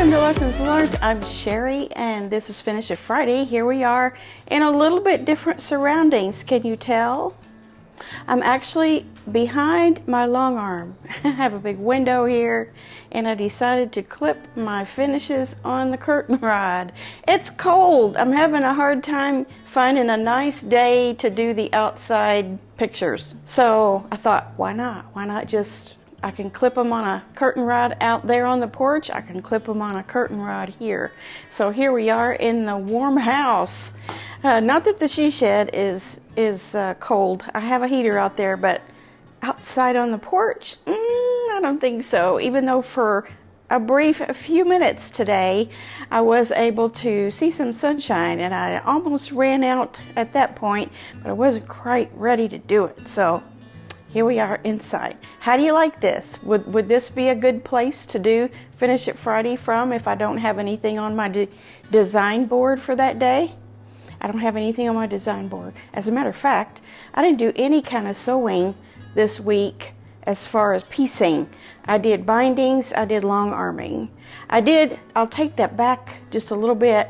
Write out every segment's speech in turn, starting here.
Welcome to Lessons Learned. I'm Sherry and this is Finish It Friday. Here we are in a little bit different surroundings. Can you tell? I'm actually behind my long arm. I have a big window here and I decided to clip my finishes on the curtain rod. It's cold. I'm having a hard time finding a nice day to do the outside pictures. So I thought, why not? Why not just, I can clip them on a curtain rod out there on the porch. I can clip them on a curtain rod here. So here we are in the warm house. Not that the she shed is cold. I have a heater out there, but outside on the porch, I don't think so. Even though for a few minutes today, I was able to see some sunshine, and I almost ran out at that point, but I wasn't quite ready to do it. So here we are inside. How do you like this? Would this be a good place to do Finish It Friday from if I don't have anything on my design board for that day? I don't have anything on my design board. As a matter of fact, I didn't do any kind of sewing this week as far as piecing. I did bindings, I did long arming. I'll take that back just a little bit.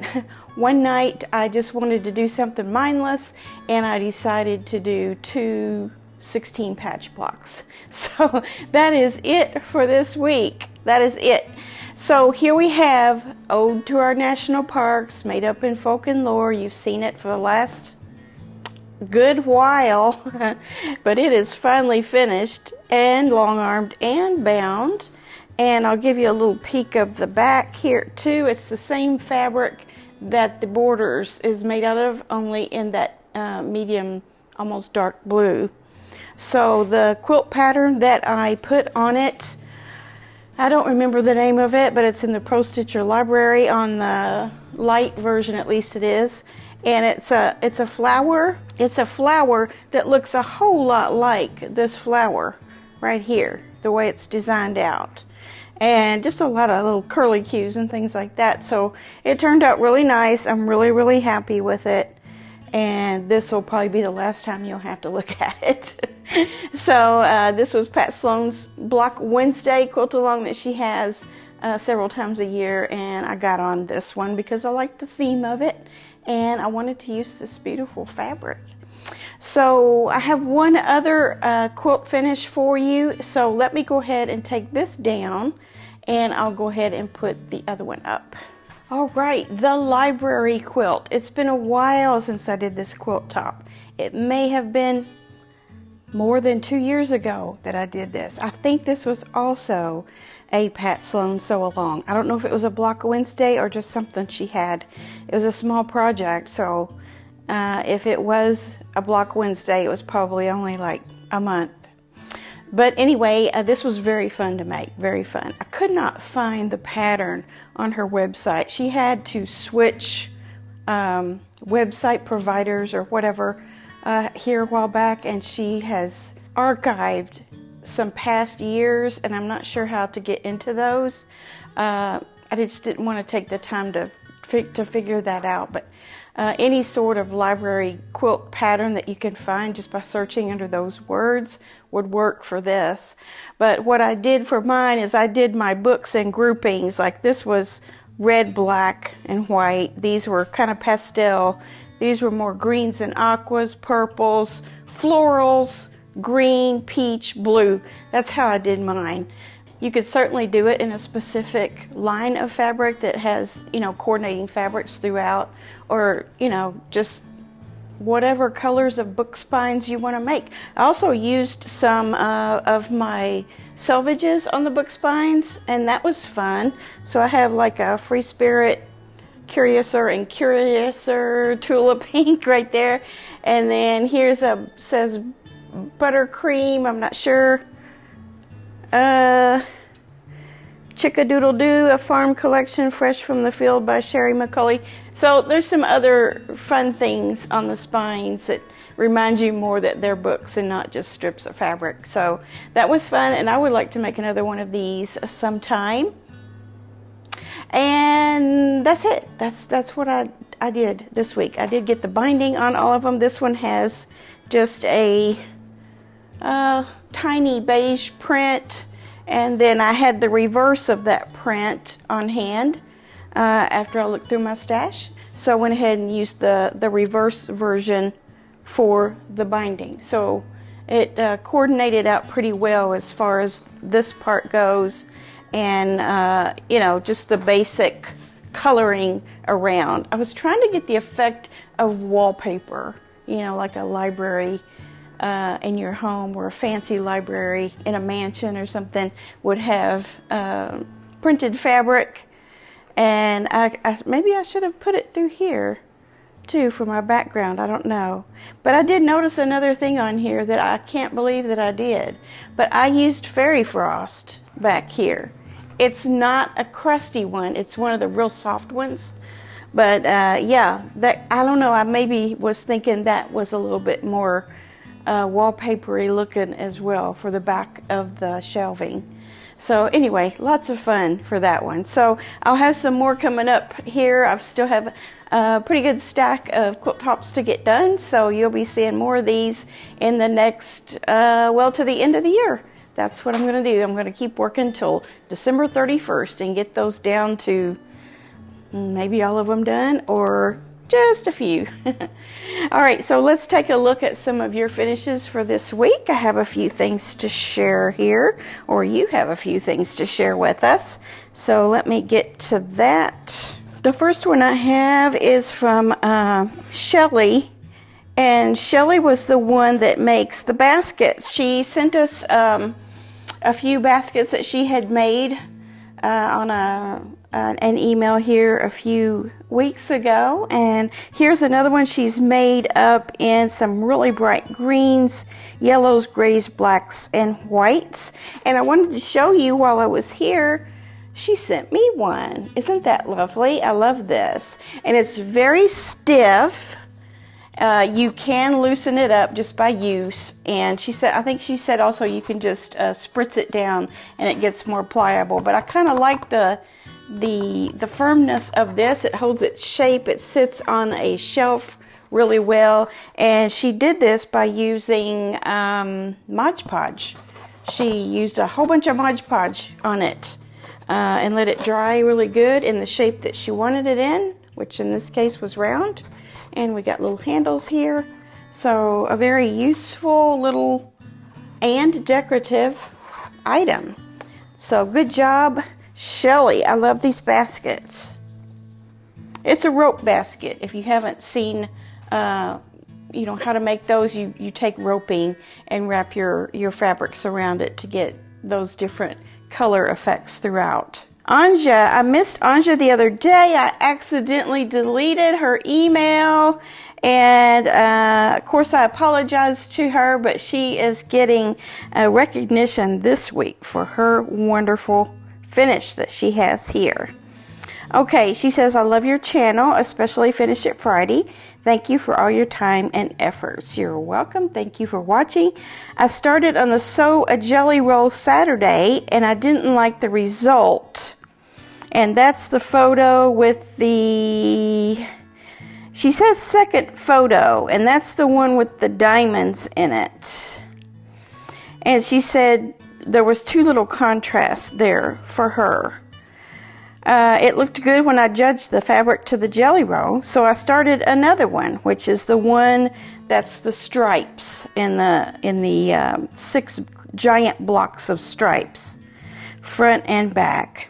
One night I just wanted to do something mindless and I decided to do 2 16 patch blocks. So that is it for this week. That is it. So here we have Ode to Our National Parks, made up in folk and lore. You've seen it for the last good while, but it is finally finished and long-armed and bound. And I'll give you a little peek of the back here too. It's the same fabric that the borders is made out of, only in that medium, almost dark blue. So the quilt pattern that I put on it, I don't remember the name of it, but it's in the Pro Stitcher library. On the light version, at least it is. And it's a flower. It's a flower that looks a whole lot like this flower right here, the way it's designed out. And just a lot of little curly cues and things like that. So it turned out really nice. I'm really, really happy with it. And this will probably be the last time you'll have to look at it. So this was Pat Sloan's Block Wednesday quilt along that she has several times a year, and I got on this one because I like the theme of it and I wanted to use this beautiful fabric. So I have one other quilt finish for you, so let me go ahead and take this down and I'll go ahead and put the other one up. All right, the library quilt. It's been a while since I did this quilt top. It may have been more than 2 years ago that I did this. I think this was also a Pat Sloan sew along. I don't know if it was a Block Wednesday or just something she had. It was a small project, so if it was a Block Wednesday, it was probably only like a month. But anyway, this was very fun to make, very fun. I could not find the pattern on her website. She had to switch website providers or whatever here a while back, and she has archived some past years, and I'm not sure how to get into those. I just didn't want to take the time to figure that out, but any sort of library quilt pattern that you can find just by searching under those words would work for this. But what I did for mine is I did my books in groupings. Like this was red, black, and white. These were kind of pastel. These were more greens and aquas, purples, florals, green, peach, blue. That's how I did mine. You could certainly do it in a specific line of fabric that has, coordinating fabrics throughout, or, just whatever colors of book spines you want to make. I also used some of my selvages on the book spines, and that was fun. So I have like a Free Spirit Curiouser and Curiouser tulip ink right there. And then here's says buttercream, I'm not sure. Chick-a-doodle-doo, a farm collection fresh from the field by Sherry McCulley. So there's some other fun things on the spines that remind you more that they're books and not just strips of fabric. So that was fun, and I would like to make another one of these sometime. And that's it. That's what I did this week. I did get the binding on all of them. This one has just a tiny beige print And then I had the reverse of that print on hand after I looked through my stash. So I went ahead and used the reverse version for the binding. So it coordinated out pretty well as far as this part goes, and you know, just the basic coloring around. I was trying to get the effect of wallpaper, you know, like a library in your home, or a fancy library in a mansion or something would have printed fabric. And maybe I should have put it through here too for my background. I don't know. But I did notice another thing on here that I can't believe that I did. But I used fairy frost back here. It's not a crusty one. It's one of the real soft ones. But yeah, that, I don't know. I maybe was thinking that was a little bit more wallpapery looking as well for the back of the shelving. So anyway, lots of fun for that one. So I'll have some more coming up here. I still have a pretty good stack of quilt tops to get done. So you'll be seeing more of these in the next, well, to the end of the year. That's what I'm going to do. I'm going to keep working till December 31st and get those down to maybe all of them done, or just a few. All right, so let's take a look at some of your finishes for this week. I have a few things to share here, or you have a few things to share with us. So let me get to that. The first one I have is from Shelly, and Shelly was the one that makes the baskets. She sent us a few baskets that she had made on an email here a few weeks ago, and here's another one she's made up in some really bright greens, yellows, grays, blacks, and whites. And I wanted to show you while I was here, she sent me one. Isn't that lovely? I love this, and it's very stiff. You can loosen it up just by use, and she said, I think she said also you can just spritz it down and it gets more pliable. But I kind of like the firmness of this. It holds its shape. It sits on a shelf really well, and she did this by using Mod Podge. She used a whole bunch of Mod Podge on it and let it dry really good in the shape that she wanted it in, which in this case was round. And we got little handles here. So a very useful little and decorative item. So good job, Shelly. I love these baskets. It's a rope basket. If you haven't seen you know how to make those, you take roping and wrap your fabrics around it to get those different color effects throughout. Anja, I missed Anja the other day. I accidentally deleted her email, and of course I apologize to her, but she is getting a recognition this week for her wonderful finish that she has here. Okay, she says, I love your channel, especially Finish It Friday. Thank you for all your time and efforts. You're welcome. Thank you for watching. I started on the Sew a Jelly Roll Saturday, and I didn't like the result. And that's the photo with the, she says second photo, and that's the one with the diamonds in it. And she said there was too little contrast there for her. It looked good when I judged the fabric to the jelly roll, so I started another one, which is the one that's the stripes in the 6 giant blocks of stripes, front and back.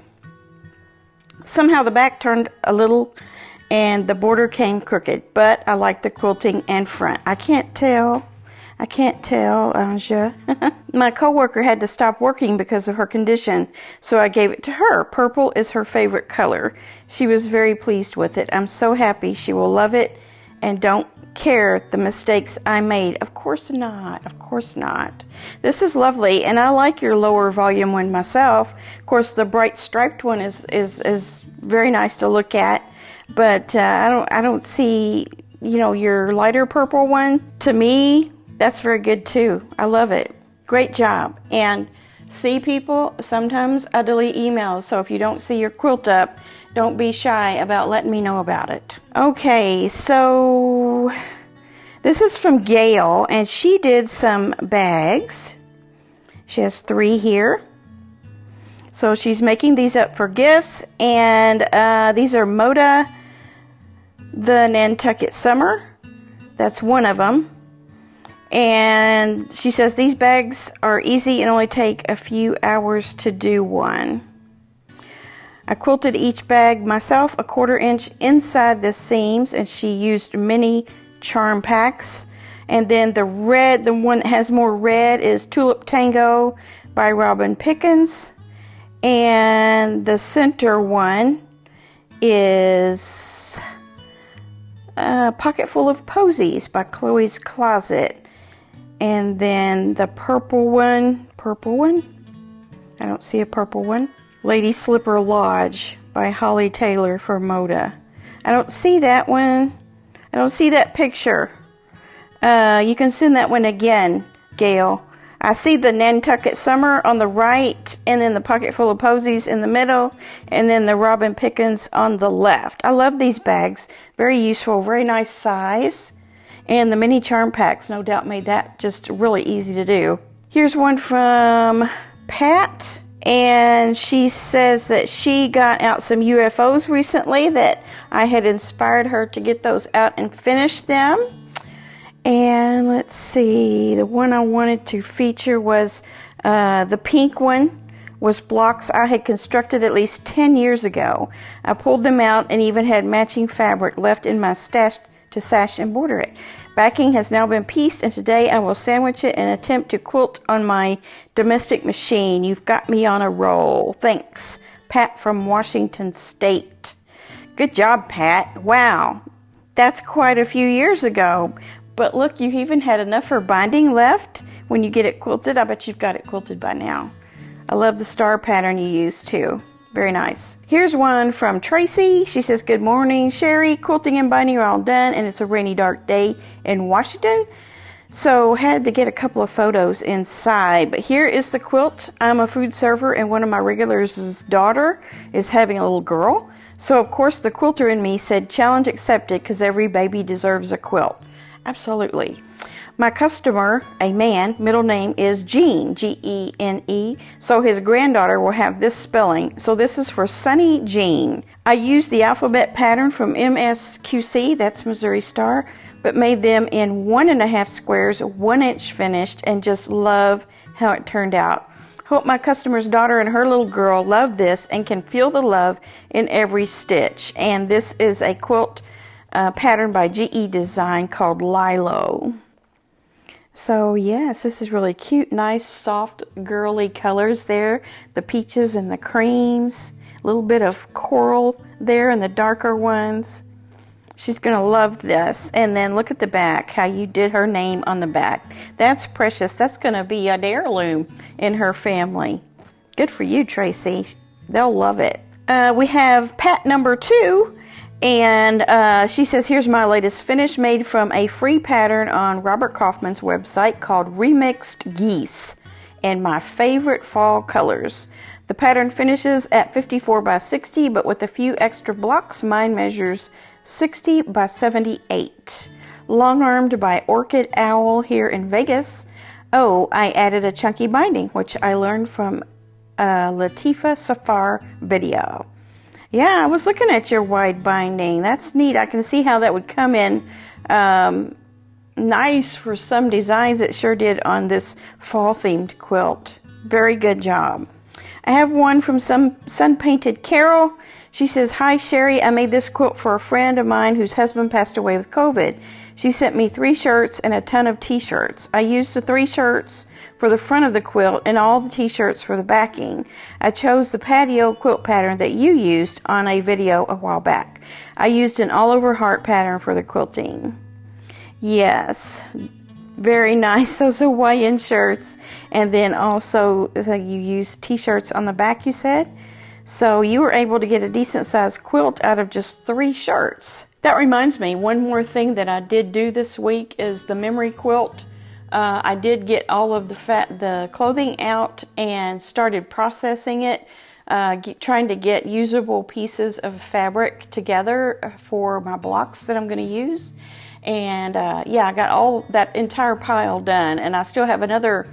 Somehow the back turned a little and the border came crooked, but I like the quilting and front. I can't tell, Anja. My coworker had to stop working because of her condition, so I gave it to her. Purple is her favorite color. She was very pleased with it. I'm so happy she will love it and don't care the mistakes I made. Of course not. Of course not. This is lovely, and I like your lower volume one myself. Of course, the bright striped one is very nice to look at, but I don't see, you know, your lighter purple one. To me, that's very good too. I love it. Great job. And see, people, sometimes I delete emails, so if you don't see your quilt up, don't be shy about letting me know about it. Okay, so this is from Gail, and she did some bags. She has 3 here. So she's making these up for gifts, and these are Moda the Nantucket Summer. That's one of them. And she says these bags are easy and only take a few hours to do one. I quilted each bag myself, a 1/4 inch inside the seams, and she used mini charm packs. And then the red, the one that has more red, is Tulip Tango by Robin Pickens. And the center one is Pocket Full of Posies by Chloe's Closet. And then the purple one, I don't see a purple one, Lady Slipper Lodge by Holly Taylor for Moda. I don't see that one. I don't see that picture. You can send that one again, Gail. I see the Nantucket Summer on the right, and then the Pocket Full of Posies in the middle, and then the Robin Pickens on the left. I love these bags. Very useful, very nice size. And the mini charm packs, no doubt, made that just really easy to do. Here's one from Pat, and she says that she got out some UFOs recently, that I had inspired her to get those out and finish them. And let's see, the one I wanted to feature was the pink one, was blocks I had constructed at least 10 years ago. I pulled them out and even had matching fabric left in my stash to sash and border it. Backing has now been pieced, and today I will sandwich it and attempt to quilt on my domestic machine. You've got me on a roll. Thanks, Pat from Washington State. Good job, Pat. Wow, that's quite a few years ago. But look, you even had enough for binding left when you get it quilted. I bet you've got it quilted by now. I love the star pattern you used too. Very nice. Here's one from Tracy. She says, good morning, Sherry. Quilting and binding are all done, and it's a rainy, dark day in Washington. So had to get a couple of photos inside. But here is the quilt. I'm a food server, and one of my regulars' daughter is having a little girl. So of course the quilter in me said, challenge accepted, because every baby deserves a quilt. Absolutely. My customer, a man, middle name is Gene, G-E-N-E, so his granddaughter will have this spelling. So this is for Sunny Jean. I used the alphabet pattern from MSQC, that's Missouri Star, but made them in 1.5 squares, 1 inch finished, and just love how it turned out. Hope my customer's daughter and her little girl love this and can feel the love in every stitch. And this is a quilt pattern by GE Design called Lilo. So yes, this is really cute, nice, soft, girly colors there. The peaches and the creams, a little bit of coral there in the darker ones. She's gonna love this. And then look at the back, how you did her name on the back. That's precious. That's gonna be an heirloom in her family. Good for you, Tracy. They'll love it. We have Pat number 2. And she says, here's my latest finish made from a free pattern on Robert Kaufman's website called Remixed Geese, and my favorite fall colors. The pattern finishes at 54 by 60, but with a few extra blocks. Mine measures 60 by 78. Long-armed by Orchid Owl here in Vegas. Oh, I added a chunky binding, which I learned from a Latifa Safar video. Yeah, I was looking at your wide binding. That's neat. I can see how that would come in nice for some designs. It sure did on this fall-themed quilt. Very good job. I have one from some Sun-Painted Carol. She says, hi, Sherry. I made this quilt for a friend of mine whose husband passed away with COVID. She sent me 3 shirts and a ton of t-shirts. I used the 3 shirts for the front of the quilt and all the t-shirts for the backing. I chose the patio quilt pattern that you used on a video a while back. I used an all-over heart pattern for the quilting. Yes, very nice. Those Hawaiian shirts. And then also you used t-shirts on the back, you said? So you were able to get a decent sized quilt out of just 3 shirts. That reminds me, one more thing that I did do this week is the memory quilt. I did get all of the clothing out and started processing it, trying to get usable pieces of fabric together for my blocks that I'm going to use. And yeah, I got all that entire pile done, and I still have another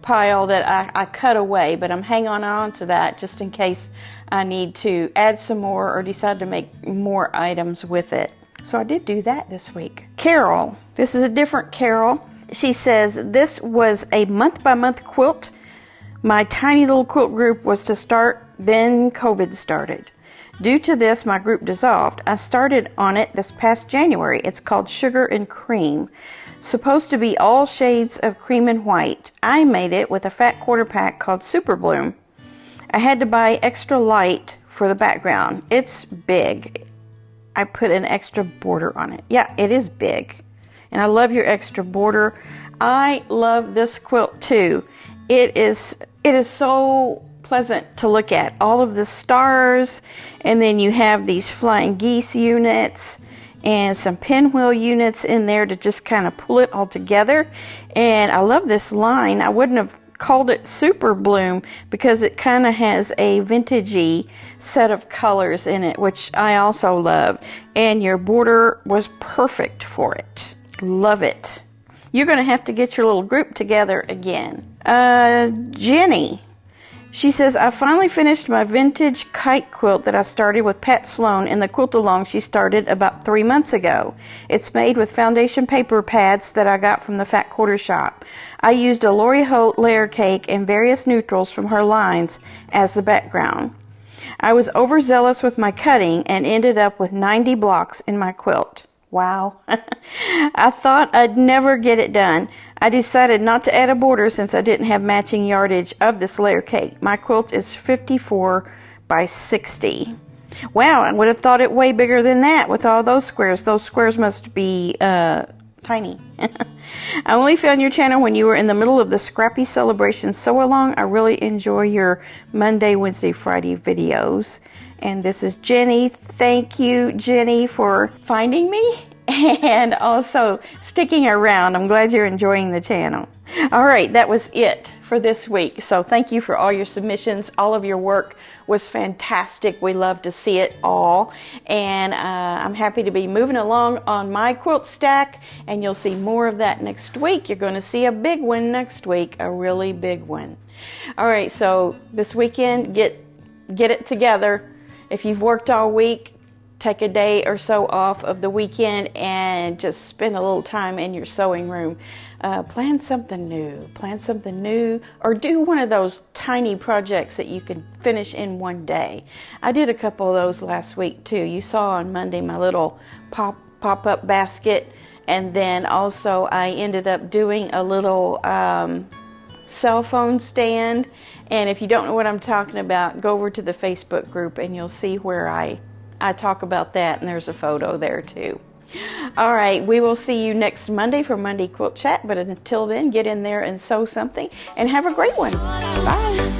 pile that I cut away, but I'm hanging on to that just in case I need to add some more or decide to make more items with it. So I did do that this week. Carol, this is a different Carol. She says, this was a month-by-month quilt. My tiny little quilt group was to start, then COVID started. Due to this, my group dissolved. I started on it this past January. It's called Sugar and Cream. Supposed to be all shades of cream and white. I made it with a fat quarter pack called Super Bloom. I had to buy extra light for the background. It's big. I put an extra border on it. Yeah, it is big. And I love your extra border. I love this quilt too. It is so pleasant to look at. All of the stars, and then you have these flying geese units and some pinwheel units in there to just kind of pull it all together. And I love this line. I wouldn't have called it Super Bloom because it kind of has a vintagey set of colors in it, which I also love. And your border was perfect for it. Love it. You're going to have to get your little group together again. Jenny. She says, I finally finished my vintage kite quilt that I started with Pat Sloan in the quilt-along she started about 3 months ago. It's made with foundation paper pads that I got from the Fat Quarter Shop. I used a Lori Holt layer cake and various neutrals from her lines as the background. I was overzealous with my cutting and ended up with 90 blocks in my quilt. Wow. I thought I'd never get it done. I decided not to add a border since I didn't have matching yardage of this layer cake. My quilt is 54 by 60. Wow, I would have thought it way bigger than that with all those squares. Those squares must be tiny. I only found your channel when you were in the middle of the scrappy celebration sew along. I really enjoy your Monday, Wednesday, Friday videos. And this is Jenny. Thank you, Jenny, for finding me and also sticking around. I'm glad you're enjoying the channel. All right, that was it for this week. So thank you for all your submissions. All of your work was fantastic. We love to see it all. And I'm happy to be moving along on my quilt stack, and you'll see more of that next week. You're going to see a big one next week, a really big one. All right, so this weekend, get it together. If you've worked all week, take a day or so off of the weekend and just spend a little time in your sewing room. Plan something new, or do one of those tiny projects that you can finish in one day. I did a couple of those last week too. You saw on Monday my little pop-up basket, and then also I ended up doing a little cell phone stand. And if you don't know what I'm talking about, go over to the Facebook group and you'll see where I talk about that, and there's a photo there too. All right, we will see you next Monday for Monday Quilt Chat, but until then, get in there and sew something and have a great one. Bye.